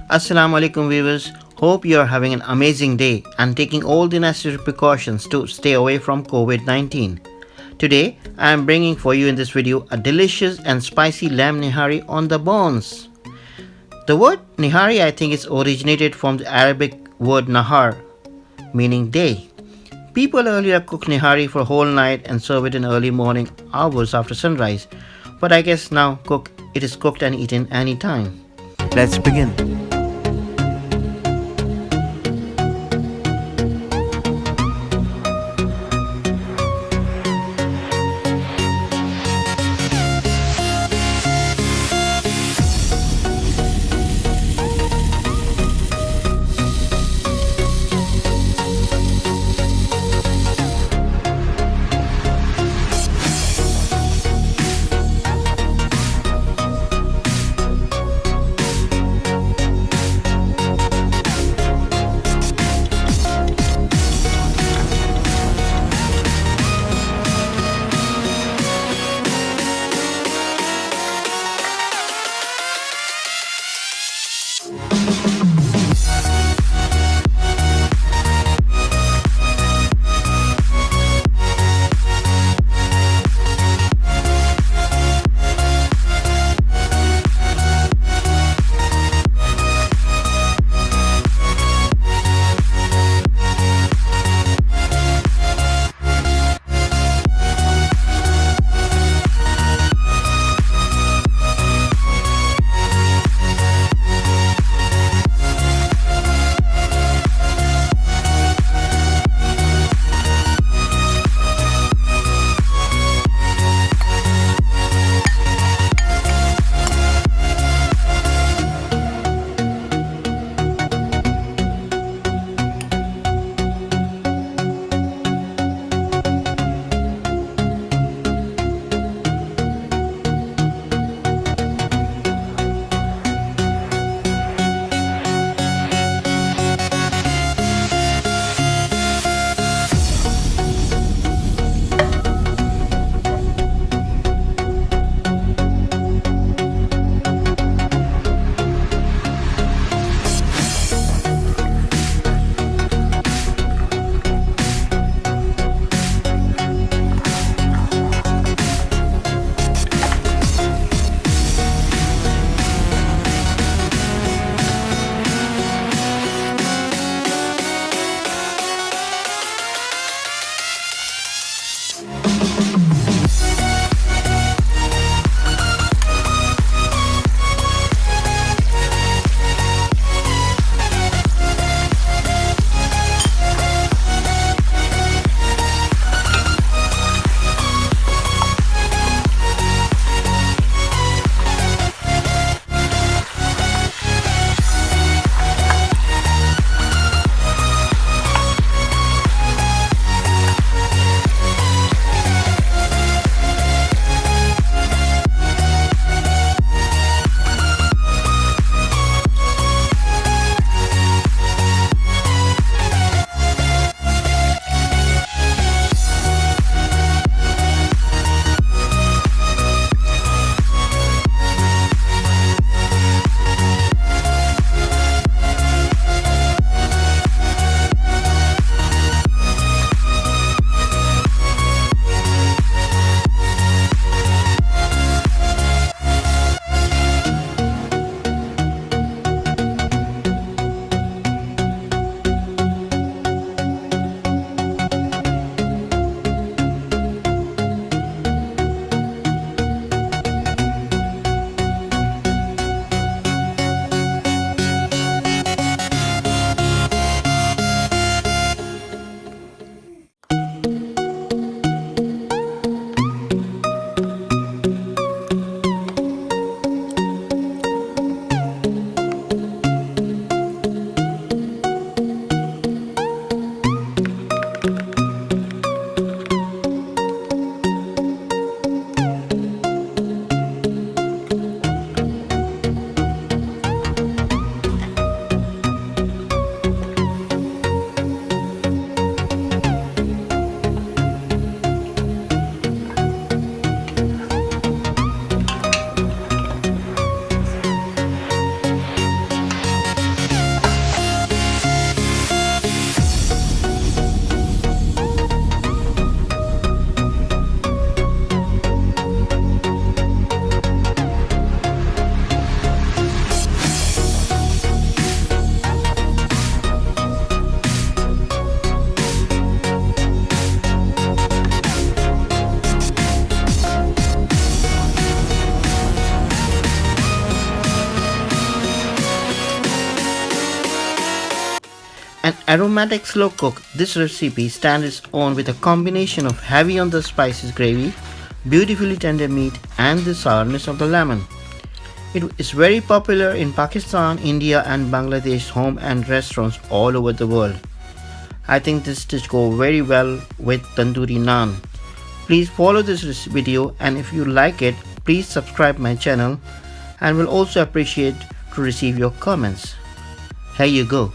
Assalamu alaikum viewers. Hope you are having an amazing day and taking all the necessary precautions to stay away from COVID-19. Today, I am bringing for you in this video a delicious and spicy lamb nihari on the bones. The word nihari I think is originated from the Arabic word nahar, meaning day. People earlier cooked nihari for a whole night and serve it in early morning hours after sunrise, but I guess now it is cooked and eaten anytime. Let's begin. Aromatic slow cook, this recipe stands its own with a combination of heavy on the spices gravy, beautifully tender meat, and the sourness of the lemon. It is very popular in Pakistan, India, and Bangladesh home and restaurants all over the world. I think this dish goes very well with tandoori naan. Please follow this video, and if you like it, please subscribe my channel and will also appreciate to receive your comments. Here you go.